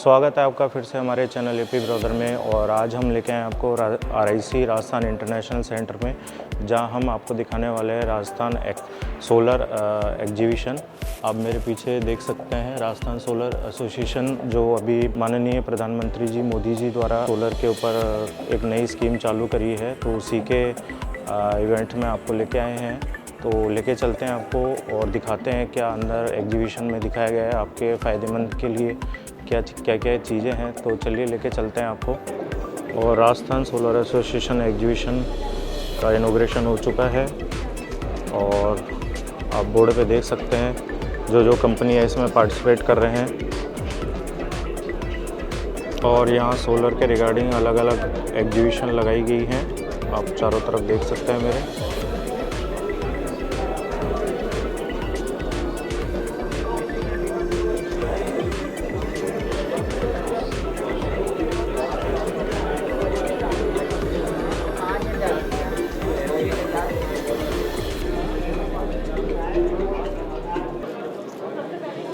स्वागत है आपका फिर से हमारे चैनल एपी ब्रदर में। और आज हम लेके आए आपको RIC राजस्थान इंटरनेशनल सेंटर में, जहां हम आपको दिखाने वाले हैं राजस्थान सोलर एग्जीबिशन। आप मेरे पीछे देख सकते हैं राजस्थान सोलर एसोसिएशन, जो अभी माननीय प्रधानमंत्री जी मोदी जी द्वारा सोलर के ऊपर एक नई स्कीम चालू करी है, तो उसी के इवेंट में आपको लेके आए हैं। तो लेके चलते हैं आपको और दिखाते हैं क्या अंदर एग्जीबिशन में दिखाया गया है आपके फ़ायदेमंद के लिए, क्या क्या चीज़ें हैं। तो चलिए लेके चलते हैं आपको। और राजस्थान सोलर एसोसिएशन एग्जीबिशन का इनॉग्रेशन हो चुका है और आप बोर्ड पे देख सकते हैं जो कंपनी है इसमें पार्टिसिपेट कर रहे हैं। और यहाँ सोलर के रिगार्डिंग अलग अलग एग्जीबिशन लगाई गई हैं, आप चारों तरफ देख सकते हैं मेरे।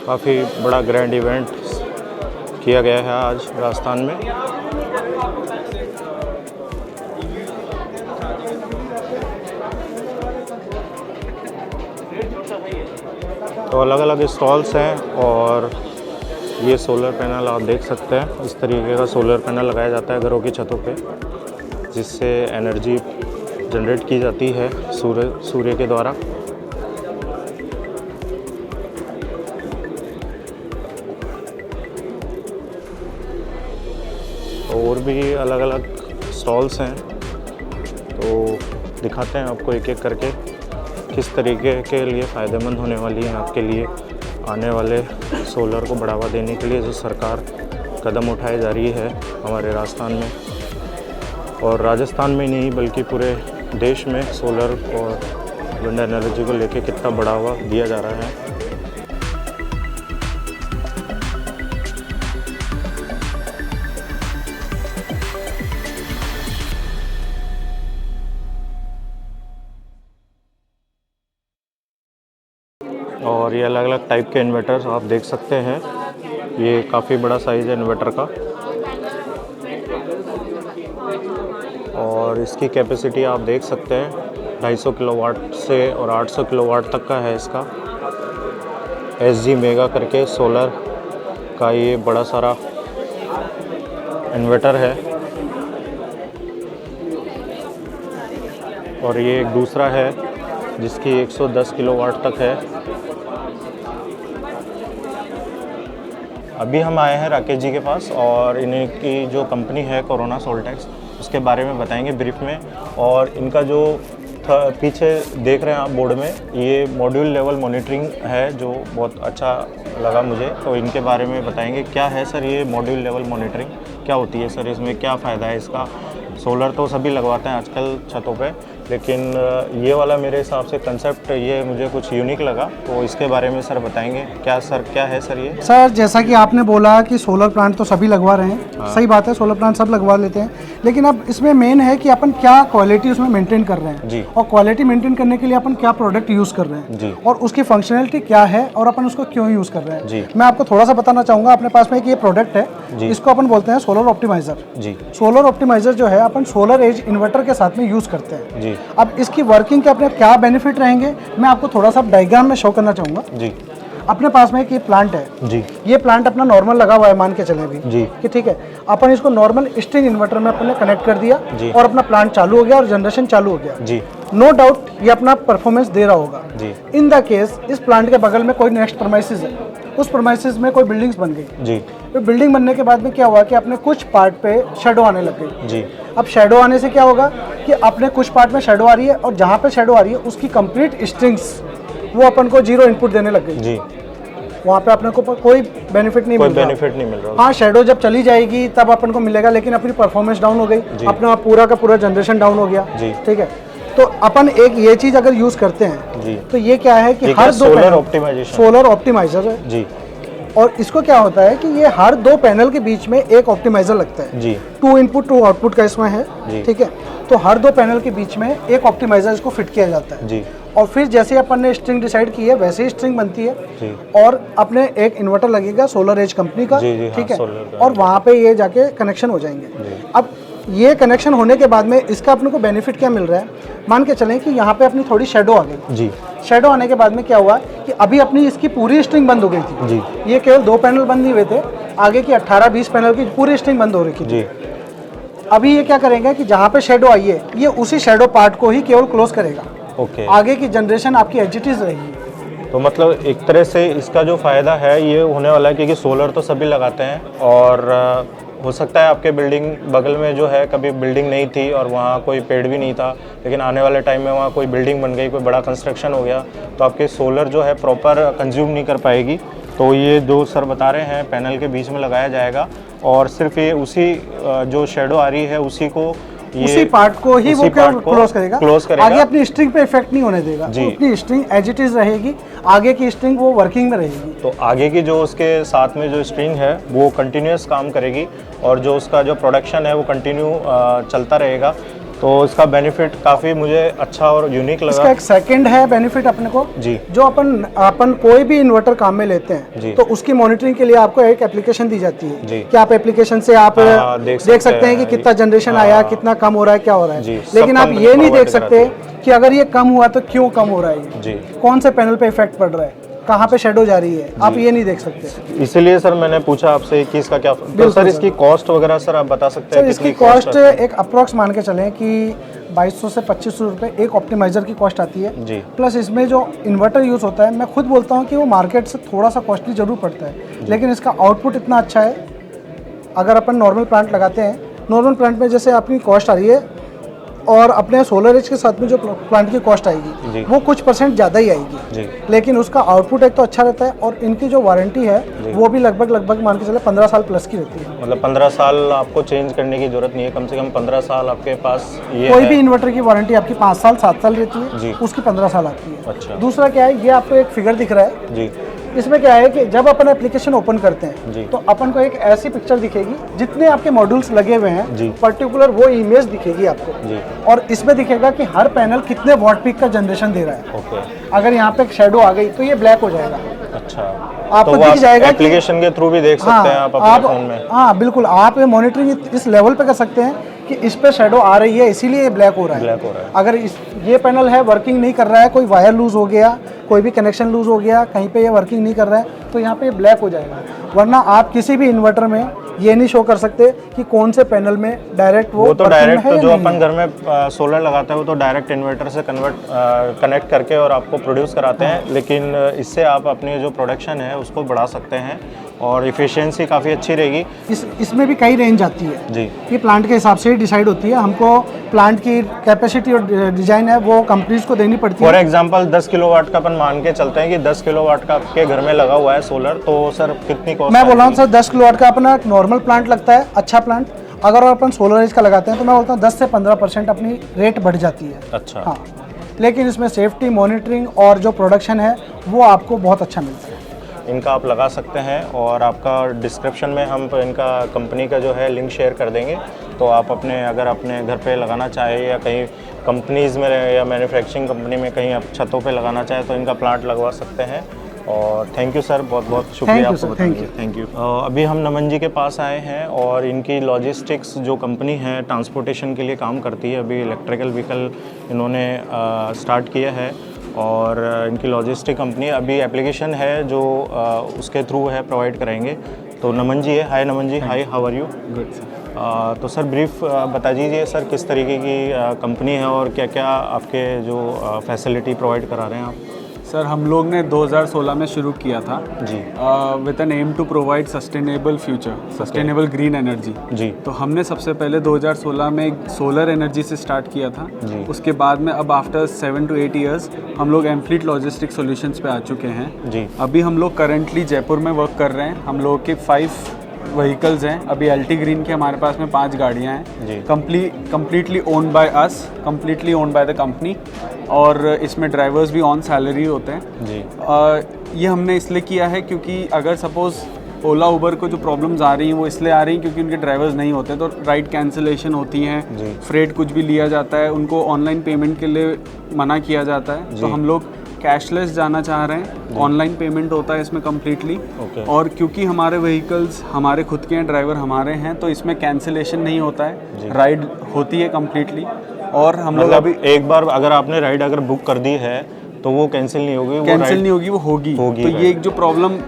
काफ़ी बड़ा ग्रैंड इवेंट किया गया है आज राजस्थान में। तो अलग अलग स्टॉल्स हैं और ये सोलर पैनल आप देख सकते हैं। इस तरीके का सोलर पैनल लगाया जाता है घरों की छतों पे, जिससे एनर्जी जनरेट की जाती है सूर्य के द्वारा। और भी अलग अलग स्टॉल्स हैं, तो दिखाते हैं आपको एक एक करके किस तरीके के लिए फ़ायदेमंद होने वाली हैं आपके लिए आने वाले सोलर को बढ़ावा देने के लिए जो सरकार कदम उठाए जा रही है हमारे राजस्थान में। और राजस्थान में नहीं बल्कि पूरे देश में सोलर और विंड एनर्जी को लेके कितना बढ़ावा दिया जा रहा है। और ये अलग अलग टाइप के इन्वर्टर्स आप देख सकते हैं। ये काफ़ी बड़ा साइज़ है इन्वर्टर का और इसकी कैपेसिटी आप देख सकते हैं 250 किलोवाट से और 800 किलोवाट तक का है इसका। SG मेगा करके सोलर का ये बड़ा सारा इन्वर्टर है। और ये एक दूसरा है जिसकी 110 किलोवाट तक है। अभी हम आए हैं राकेश जी के पास और इन्हीं की जो कंपनी है कोरोना सोल्टेक्स, उसके बारे में बताएंगे ब्रीफ में। और इनका जो पीछे देख रहे हैं आप बोर्ड में, ये मॉड्यूल लेवल मॉनिटरिंग है जो बहुत अच्छा लगा मुझे। तो इनके बारे में बताएंगे क्या है सर ये मॉड्यूल लेवल मॉनिटरिंग, क्या होती है सर, इसमें क्या फ़ायदा है इसका। सोलर तो सभी लगवाते हैं आजकल छतों पे, लेकिन ये वाला मेरे हिसाब से कंसेप्ट ये मुझे कुछ यूनिक लगा। तो इसके बारे में सर बताएंगे क्या है सर ये। सर जैसा कि आपने बोला कि सोलर प्लांट तो सभी लगवा रहे हैं, हाँ। सही बात है, सोलर प्लांट सब लगवा लेते हैं, लेकिन अब इसमें मेन है कि अपन क्या क्वालिटी उसमें मेंटेन कर रहे हैं जी। और क्वालिटी मेंटेन करने के लिए अपन क्या प्रोडक्ट यूज़ कर रहे हैं जी। और उसकी फंक्शनलिटी क्या है और अपन उसको क्यों यूज़ कर रहे हैं जी। मैं आपको थोड़ा सा बताना चाहूँगा अपने पास में कि ये प्रोडक्ट है, इसको अपन बोलते हैं सोलर ऑप्टिमाइज़र जी। सोलर ऑप्टिमाइज़र जो है अपन सोलर एज इन्वर्टर के साथ में यूज़ करते हैं जी। अब इसकी वर्किंग के अपने क्या बेनिफिट रहेंगे मैं आपको थोड़ा सा डायग्राम में शो करना चाहूँगा जी। अपने पास में एक ये प्लांट है जी। ये प्लांट अपना नॉर्मल लगा हुआ है, मान के चले भी जी कि ठीक है। अपन इसको नॉर्मल स्ट्रिंग इन्वर्टर में अपने कनेक्ट कर दिया जी। और अपना प्लांट चालू हो गया और जनरेशन चालू हो गया जी। नो डाउट ये अपना परफॉर्मेंस दे रहा होगा जी। इन द केस इस प्लांट के बगल में कोई नेक्स्ट प्रेमाइसिस है, उस प्रेमाइसिस में कोई बिल्डिंग्स बन गई जी। तो बिल्डिंग बनने के बाद में क्या हुआ कि अपने कुछ पार्ट पे शेडो आने लग गई जी। अब शेडो आने से क्या होगा कि अपने कुछ पार्ट में शेडो आ रही है और जहाँ पे शेडो आ रही है उसकी कंप्लीट स्ट्रिंग्स वो अपन को 0 इनपुट देने लग गई जी। वहाँ पे अपने को कोई बेनिफिट नहीं मिल रहा। हाँ, शेडो जब चली जाएगी तब अपन को मिलेगा, लेकिन अपनी परफॉर्मेंस डाउन हो गई, अपना पूरा का पूरा जनरेशन डाउन हो गया जी। ठीक है। तो अपन एक ये चीज अगर यूज करते हैं जी। तो ये क्या है कि हर सोलर ऑप्टिमाइजर है जी। और इसको क्या होता है कि ये हर 2 पैनल के बीच में एक ऑप्टिमाइजर लगता है जी। 2 इनपुट 2 आउटपुट का इसमें है, ठीक है। तो हर 2 पैनल के बीच में एक ऑप्टिमाइजर इसको फिट किया जाता है जी। और फिर जैसे अपन ने स्ट्रिंग डिसाइड की है वैसे ही स्ट्रिंग बनती है जी। और अपने एक इन्वर्टर लगेगा सोलर एज कंपनी का, जी, ठीक है, सोलर का। और वहाँ पे ये जाके कनेक्शन हो जाएंगे। अब ये कनेक्शन होने के बाद में इसका अपने को बेनिफिट क्या मिल रहा है, मान के चलें कि यहाँ पे अपनी थोड़ी शेडो आ गई जी। शेडो आने के बाद में क्या हुआ कि अभी अपनी इसकी पूरी स्ट्रिंग बंद हो गई थी जी। ये केवल 2 पैनल बंद नहीं हुए थे, आगे की 18-20 पैनल की पूरी स्ट्रिंग बंद हो रही थी। जी। अभी ये क्या करेंगे कि जहाँ पे शेडो आई है ये उसी शेडो पार्ट को ही केवल क्लोज करेगा। ओके। आगे की जनरेशन आपकी एज इट इज रहेगी। तो मतलब एक तरह से इसका जो फ़ायदा है ये होने वाला है, क्योंकि सोलर तो सभी लगाते हैं और हो सकता है आपके बिल्डिंग बगल में जो है कभी बिल्डिंग नहीं थी और वहाँ कोई पेड़ भी नहीं था, लेकिन आने वाले टाइम में वहाँ कोई बिल्डिंग बन गई, कोई बड़ा कंस्ट्रक्शन हो गया तो आपके सोलर जो है प्रॉपर कंज्यूम नहीं कर पाएगी। तो ये जो सर बता रहे हैं पैनल के बीच में लगाया जाएगा और सिर्फ ये उसी जो शेडो आ रही है उसी को उसी पार्ट को ही वो क्लोज करेगा। आगे अपनी स्ट्रिंग पे इफेक्ट नहीं होने देगा, अपनी स्ट्रिंग एज इट इज रहेगी, आगे की स्ट्रिंग वो वर्किंग में रहेगी। तो आगे की जो उसके साथ में जो स्ट्रिंग है वो कंटिन्यूस काम करेगी और जो उसका जो प्रोडक्शन है वो कंटिन्यू चलता रहेगा। तो इसका बेनिफिट काफ़ी मुझे अच्छा और यूनिक लगा। इसका एक सेकंड है बेनिफिट अपने को जी, जो अपन कोई भी इन्वर्टर काम में लेते हैं तो उसकी मॉनिटरिंग के लिए आपको एक एप्लीकेशन दी जाती है जी। कि आप एप्लीकेशन से आप देख सकते हैं कि कितना जनरेशन आया, कितना कम हो रहा है, क्या हो रहा है, लेकिन आप ये नहीं देख सकते कि अगर ये कम हुआ तो क्यों कम हो रहा है जी, कौन से पैनल पे इफेक्ट पड़ रहा है, कहाँ पे शेडो जा रही है, आप ये नहीं देख सकते। इसीलिए सर मैंने पूछा आपसे कि इसका क्या तो सर इसकी कॉस्ट वगैरह सर आप बता सकते हैं? सर इसकी कॉस्ट एक अप्रॉक्स मान के चलें कि 2200 से 2500 रुपये एक ऑप्टिमाइजर की कॉस्ट आती है जी। प्लस इसमें जो इन्वर्टर यूज़ होता है, मैं खुद बोलता हूँ कि वो मार्केट से थोड़ा सा कॉस्टली जरूर पड़ता है, लेकिन इसका आउटपुट इतना अच्छा है। अगर अपन नॉर्मल प्लांट लगाते हैं, नॉर्मल प्लांट में जैसे आपकी कॉस्ट आ रही है और अपने सोलर एज के साथ में जो प्लांट की कॉस्ट आएगी वो कुछ % ज़्यादा ही आएगी जी। लेकिन उसका आउटपुट एक तो अच्छा रहता है और इनकी जो वारंटी है वो भी लगभग मान के चले 15 साल प्लस की रहती है। मतलब 15 साल आपको चेंज करने की जरूरत नहीं है, कम से कम 15 साल आपके पास ये कोई भी इन्वर्टर की वारंटी आपकी 5 साल 7 साल रहती है जी। उसकी 15 साल आती है। अच्छा। दूसरा क्या है, ये आपको एक फिगर दिख रहा है जी। इसमें क्या है कि जब अपन एप्लीकेशन ओपन करते हैं तो अपन को एक ऐसी पिक्चर दिखेगी, जितने आपके मॉड्यूल्स लगे हुए हैं पर्टिकुलर वो इमेज दिखेगी आपको और इसमें दिखेगा कि हर पैनल कितने वॉट पीक का जनरेशन दे रहा है। ओके। अगर यहाँ पे एक शेडो आ गई तो ये ब्लैक हो जाएगा। अच्छा। आपको तो दिख जाएगा, एप्लीकेशन के थ्रू भी देख सकते हैं आप अपने फोन में। हाँ बिल्कुल, आप मॉनिटरिंग इस लेवल पे कर सकते हैं कि इस पे शेडो आ रही है इसीलिए ये ब्लैक हो रहा है। अगर ये पैनल है वर्किंग नहीं कर रहा है, कोई वायर लूज हो गया, कोई भी कनेक्शन लूज हो गया, कहीं पे ये वर्किंग नहीं कर रहा है तो यहाँ पे ब्लैक हो जाएगा। वरना आप किसी भी इन्वर्टर में ये नहीं शो कर सकते कि कौन से पैनल में डायरेक्ट वो तो डायरेक्ट तो जो अपन घर में सोलर लगाता है वो तो डायरेक्ट इन्वर्टर से कनेक्ट करके और आपको प्रोड्यूस कराते हैं, लेकिन इससे आप अपनी जो प्रोडक्शन है उसको बढ़ा सकते हैं और इफिशियंसी काफ़ी अच्छी रहेगी। इसमें भी कई रेंज आती है जी। ये प्लांट के हिसाब से ही डिसाइड होती है, हमको प्लांट की कैपेसिटी और डिजाइन है वो कंपनीज को देनी पड़ती है। फॉर एग्जांपल 10 किलोवाट का अपन मान के चलते हैं कि 10 किलोवाट का आपके घर में लगा हुआ है सोलर, तो सर कितनी कॉस्ट? मैं बोल रहा हूँ सर 10 किलोवाट का अपना नॉर्मल प्लांट लगता है, अच्छा प्लांट। अगर अपन सोलर एज का लगाते हैं तो मैं बोलता हूँ 10 से 15% अपनी रेट बढ़ जाती है। अच्छा। हाँ, लेकिन इसमें सेफ्टी मॉनिटरिंग और जो प्रोडक्शन है वो आपको बहुत अच्छा मिलता है। इनका आप लगा सकते हैं और आपका डिस्क्रिप्शन में हम इनका कंपनी का जो है लिंक शेयर कर देंगे, तो आप अगर अपने घर पे लगाना चाहे या कहीं कंपनीज़ में या मैन्युफैक्चरिंग कंपनी में कहीं आप छतों पे लगाना चाहे तो इनका प्लांट लगवा सकते हैं। और थैंक यू सर, बहुत बहुत शुक्रिया आपको बताने के लिए। Thank you. अभी हम नमन जी के पास आए हैं और इनकी लॉजिस्टिक्स जो कंपनी है ट्रांसपोर्टेशन के लिए काम करती है, अभी इलेक्ट्रिकल व्हीकल इन्होंने स्टार्ट किया है और इनकी लॉजिस्टिक कंपनी अभी एप्लीकेशन है जो उसके थ्रू है प्रोवाइड कराएंगे। तो नमन जी है। Hi Naman ji, hi, how are you? Good sir. तो सर ब्रीफ बता दीजिए सर किस तरीके की कंपनी है और क्या क्या आपके जो फैसिलिटी प्रोवाइड करा रहे हैं आप? सर हम लोग ने 2016 में शुरू किया था जी, with an aim to provide sustainable future, sustainable green energy जी। तो हमने सबसे पहले 2016 में सोलर एनर्जी से स्टार्ट किया था जी। उसके बाद में अब आफ्टर 7 to 8 ईयर्स हम लोग एमफ्लीट लॉजिस्टिक सॉल्यूशंस पे आ चुके हैं जी। अभी हम लोग करंटली जयपुर में वर्क कर रहे हैं। हम लोग के 5 व्हीकल्स हैं। अभी एल्टी ग्रीन की हमारे पास में 5 गाड़ियाँ हैं, completely owned by us, completely owned by the company, और इसमें ड्राइवर्स भी ऑन सैलरी होते हैं जी। ये हमने इसलिए किया है क्योंकि अगर सपोज़ ओला उबर को जो प्रॉब्लम्स आ रही हैं वो इसलिए आ रही हैं क्योंकि उनके ड्राइवर्स नहीं होते, तो राइड कैंसिलेशन होती हैं, फ्रेट कुछ भी लिया जाता है, उनको ऑनलाइन पेमेंट के लिए मना किया जाता है। तो हम लोग कैशलेस जाना चाह रहे हैं, ऑनलाइन पेमेंट होता है इसमें कम्प्लीटली। और क्योंकि हमारे व्हीकल्स हमारे खुद के हैं, ड्राइवर हमारे हैं, तो इसमें कैंसिलेशन नहीं होता है, राइड होती है कम्प्लीटली। और हम लोग अभी एक बार अगर आपने राइड अगर बुक कर दी है तो वो कैंसिल नहीं होगी, कैंसिल नहीं होगी, वो होगी। तो ये एक जो प्रॉब्लम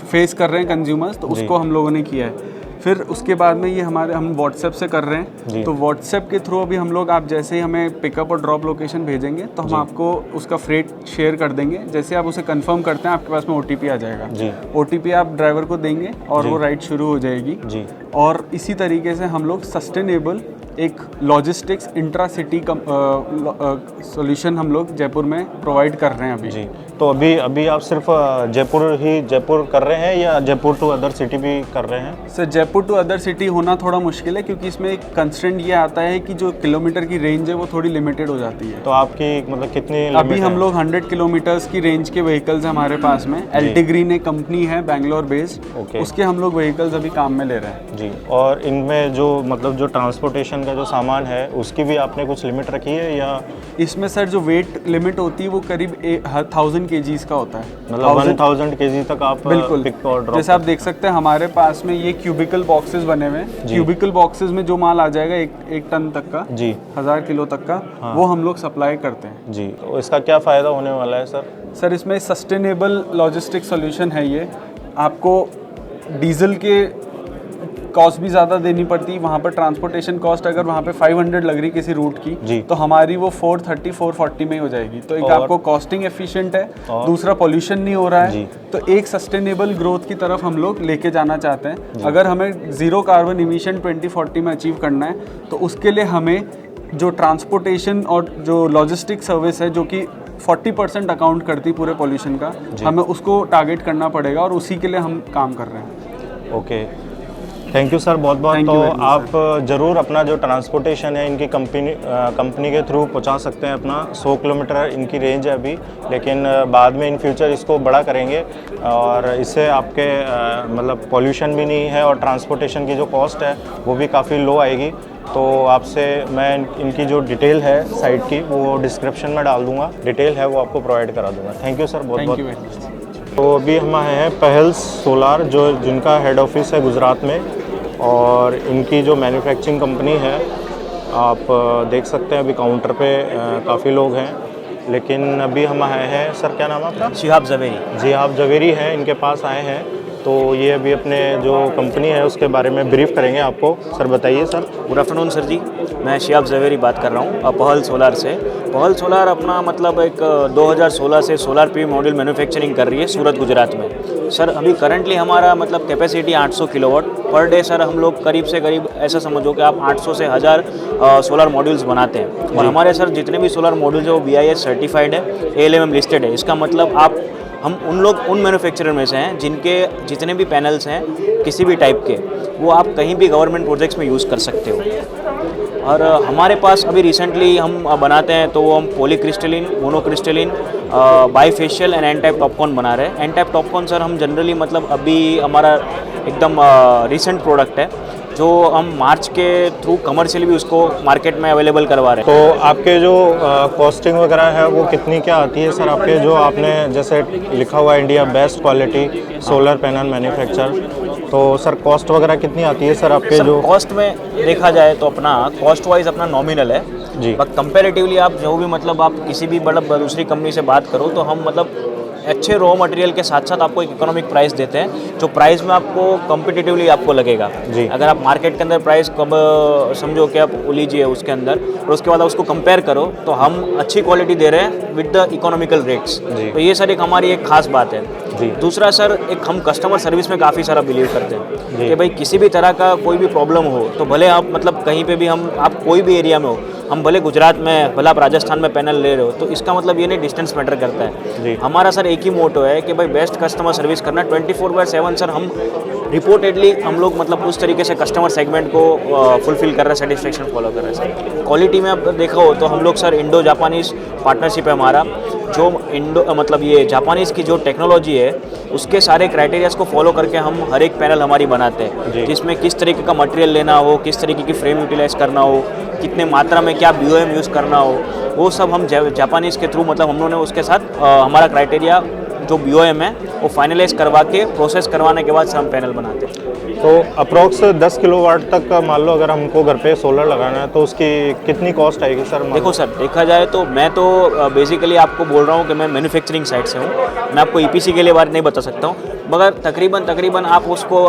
फेस कर रहे हैं कंज्यूमर्स, तो उसको हम लोगों ने किया है। फिर उसके बाद में ये हम व्हाट्सएप से कर रहे हैं, तो व्हाट्सएप के थ्रू अभी हम लोग, आप जैसे ही हमें पिकअप और ड्रॉप लोकेशन भेजेंगे तो हम आपको उसका फ्रेट शेयर कर देंगे। जैसे आप उसे कंफर्म करते हैं आपके पास में OTP आ जाएगा, OTP आप ड्राइवर को देंगे और वो राइड शुरू हो जाएगी। और इसी तरीके से हम लोग सस्टेनेबल एक लॉजिस्टिक्स इंट्रा सिटी सॉल्यूशन हम लोग जयपुर में प्रोवाइड कर रहे हैं अभी। तो अभी आप सिर्फ जयपुर कर रहे हैं या जयपुर टू अदर सिटी भी कर रहे हैं? Sir Jaipur to other city होना थोड़ा मुश्किल है क्योंकि इसमें एक कंस्ट्रेंट ये आता है कि जो किलोमीटर की रेंज है वो थोड़ी लिमिटेड हो जाती है। तो आपकी मतलब कितनी अभी हम लोग 100 किलोमीटर्स की रेंज के व्हीकल्स हमारे पास में, एल्टी ग्रीन एक कंपनी है बैंगलोर बेस्ड, उसके हम लोग व्हीकल्स अभी काम में ले रहे हैं। जी, और इनमें जो मतलब जो ट्रांसपोर्टेशन का जो सामान है उसकी भी आपने कुछ लिमिट रखी है या? इसमें सर जो वेट लिमिट होती है वो करीब 1000 kgs का होता है, मतलब 1000 kg तक आप बिल्कुल पिक और ड्रॉप। जैसे आप देख सकते हैं हमारे पास में ये क्यूबिकल बॉक्सेस बने हुए हैं, क्यूबिकल बॉक्सेस में जो माल आ जाएगा 1 टन तक का, 1000 किलो तक का, वो हम लोग सप्लाई करते हैं। जी, तो इसका क्या फ़ायदा होने वाला है सर? सर इसमें सस्टेनेबल लॉजिस्टिक सॉल्यूशन है ये। आपको डीजल के कॉस्ट भी ज़्यादा देनी पड़ती है, वहाँ पर ट्रांसपोर्टेशन कॉस्ट अगर वहाँ पे 500 लग रही किसी रूट की, तो हमारी वो 430-440 में ही हो जाएगी। तो एक आपको कॉस्टिंग एफिशिएंट है, दूसरा पॉल्यूशन नहीं हो रहा है, तो एक सस्टेनेबल ग्रोथ की तरफ हम लोग लेके जाना चाहते हैं। अगर हमें ज़ीरो कार्बन इमिशन 2040 में अचीव करना है तो उसके लिए हमें जो ट्रांसपोर्टेशन और जो लॉजिस्टिक सर्विस है जो कि 40% अकाउंट करती पूरे पॉल्यूशन का, हमें उसको टारगेट करना पड़ेगा और उसी के लिए हम काम कर रहे हैं। ओके, थैंक यू सर, बहुत बहुत। तो आप ज़रूर अपना जो ट्रांसपोर्टेशन है इनकी कंपनी के थ्रू पहुंचा सकते हैं अपना। 100 किलोमीटर इनकी रेंज है अभी, लेकिन बाद में इन फ्यूचर इसको बड़ा करेंगे और इससे आपके मतलब पॉल्यूशन भी नहीं है और ट्रांसपोर्टेशन की जो कॉस्ट है वो भी काफ़ी लो आएगी। तो आपसे मैं इनकी जो डिटेल है साइट की वो डिस्क्रिप्शन में डाल दूँगा, डिटेल है वो आपको प्रोवाइड करा दूँगा। थैंक यू सर, बहुत बहुत। तो अभी हम आए हैं पहल सोलार, जिनका हेड ऑफिस है गुजरात में, और इनकी जो मैन्युफैक्चरिंग कंपनी है आप देख सकते हैं। अभी काउंटर पे काफ़ी लोग हैं, लेकिन अभी हम आए हैं, सर क्या नाम है आपका? शिहाब ज़वेरी। जी, आप ज़वेरी हैं, इनके पास आए हैं। तो ये अभी अपने जो कंपनी है उसके बारे में ब्रीफ करेंगे आपको। सर बताइए सर। गुड आफ्टरनून सर जी, मैं शिहाब ज़वेरी बात कर रहा हूँ पहल सोलार से। पहल सोलार अपना मतलब एक 2016 से सोलार PV मॉड्यूल मैन्युफैक्चरिंग कर रही है सूरत गुजरात में। सर अभी करंटली हमारा मतलब capacity 800 kilowatt per day. Sir हम लोग करीब से करीब ऐसा समझो कि आप 800 से 1000 सोलार मॉड्यूल्स बनाते हैं। और हमारे सर जितने भी सोलार मॉड्यूल्स है वो BIS सर्टिफाइड है, ALMM लिस्टेड है। इसका मतलब हम उन मैन्युफैक्चरर में से हैं जिनके जितने भी पैनल्स हैं किसी भी टाइप के, वो आप कहीं भी गवर्नमेंट प्रोजेक्ट्स में यूज़ कर सकते हो। और हमारे पास अभी रिसेंटली हम बनाते हैं तो वो हम पॉलीक्रिस्टलिन, मोनोक्रिस्टलिन, बाईफेशियल एंड एन टाइप टॉपकॉर्न बना रहे हैं। एन टाइप टॉपकॉर्न सर हम जनरली मतलब अभी हमारा एकदम रिसेंट प्रोडक्ट है जो हम मार्च के थ्रू कमर्शियली भी उसको मार्केट में अवेलेबल करवा रहे हैं। तो आपके जो कॉस्टिंग वगैरह है वो कितनी क्या आती है सर? आपके जो आपने जैसे लिखा हुआ है India best quality solar panel manufacture, तो सर कॉस्ट वगैरह कितनी आती है सर आपके? जो कॉस्ट में देखा जाए तो अपना कॉस्ट वाइज अपना नॉमिनल है जी, बट कंपैरेटिवली आप जो भी मतलब आप किसी भी बड़ा दूसरी कंपनी से बात करो तो हम मतलब अच्छे रॉ मटेरियल के साथ साथ आपको एक इकोनॉमिक प्राइस देते हैं जो प्राइस में आपको कॉम्पिटिटिवली आपको लगेगा जी। अगर आप मार्केट के अंदर प्राइस कब समझो कि आप लीजिए उसके अंदर और उसके बाद आप उसको कंपेयर करो तो हम अच्छी क्वालिटी दे रहे हैं विद द इकोनॉमिकल रेट्स। तो ये सर एक हमारी एक खास बात है जी। दूसरा सर एक हम कस्टमर सर्विस में काफ़ी सारा बिलीव करते हैं कि भाई किसी भी तरह का कोई भी प्रॉब्लम हो तो भले आप मतलब कहीं पे भी आप कोई भी एरिया में हो, हम भले गुजरात में भले आप राजस्थान में पैनल ले रहे हो, तो इसका मतलब ये नहीं डिस्टेंस मैटर करता है जी। हमारा सर एक ही मोटो है कि भाई बेस्ट कस्टमर सर्विस करना 24/7। सर हम रिपोर्टेडली हम लोग मतलब उस तरीके से कस्टमर सेगमेंट को फुलफिल कर रहे हैं, सेटिस्फेक्शन फॉलो कर रहे हैं सर। क्वालिटी में आप देखा हो तो हम लोग सर इंडो जापानीज पार्टनरशिप है हमारा, जो मतलब ये जापानीज़ की जो टेक्नोलॉजी है उसके सारे क्राइटेरियाज को फॉलो करके हम हर एक पैनल हमारी बनाते हैं, जिसमें किस तरीके का मटेरियल लेना हो, किस तरीके की फ्रेम यूटिलाइज करना हो, कितने मात्रा में क्या BOM यूज़ करना हो, वो सब हम जापानीज़ के थ्रू मतलब हम लोगों ने उसके साथ हमारा क्राइटेरिया जो BOM है वो फाइनलाइज करवा के प्रोसेस करवाने के बाद से हम पैनल बनाते हैं। तो अप्रोक्स 10 किलोवाट तक मान लो अगर हमको घर पे सोलर लगाना है तो उसकी कितनी कॉस्ट आएगी सर? देखो सर, देखा जाए तो मैं तो बेसिकली आपको बोल रहा हूँ कि मैं मैन्युफैक्चरिंग साइड से हूँ, मैं आपको EPC के लिए बारे नहीं बता सकता हूँ, मगर तकरीबन आप उसको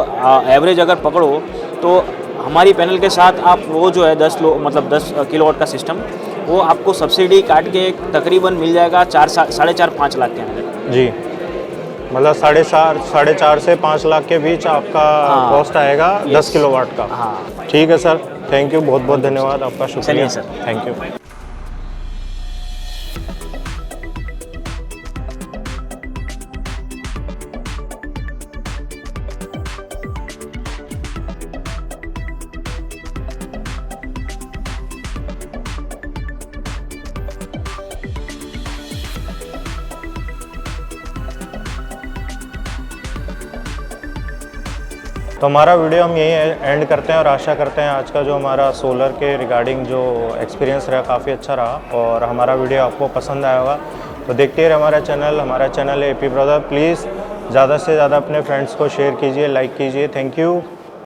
एवरेज अगर पकड़ो तो हमारी पैनल के साथ आप वो जो है 10 किलोवाट का सिस्टम वो आपको सब्सिडी काट के तकरीबन मिल जाएगा 4.5 लाख के अंदर। जी, मतलब 4.5 से 5 लाख के बीच आपका कॉस्ट आएगा 10 किलोवाट का। हाँ, ठीक है सर, थैंक यू, बहुत बहुत धन्यवाद आपका, शुक्रिया चलिए सर, थैंक यू। तो हमारा वीडियो हम यहीं एंड करते हैं और आशा करते हैं आज का जो हमारा सोलर के रिगार्डिंग जो एक्सपीरियंस रहा काफ़ी अच्छा रहा और हमारा वीडियो आपको पसंद आया होगा। तो देखते रहिए हमारा चैनल है AP ब्रदर। प्लीज़ ज़्यादा से ज़्यादा अपने फ्रेंड्स को शेयर कीजिए, लाइक कीजिए। Thank you.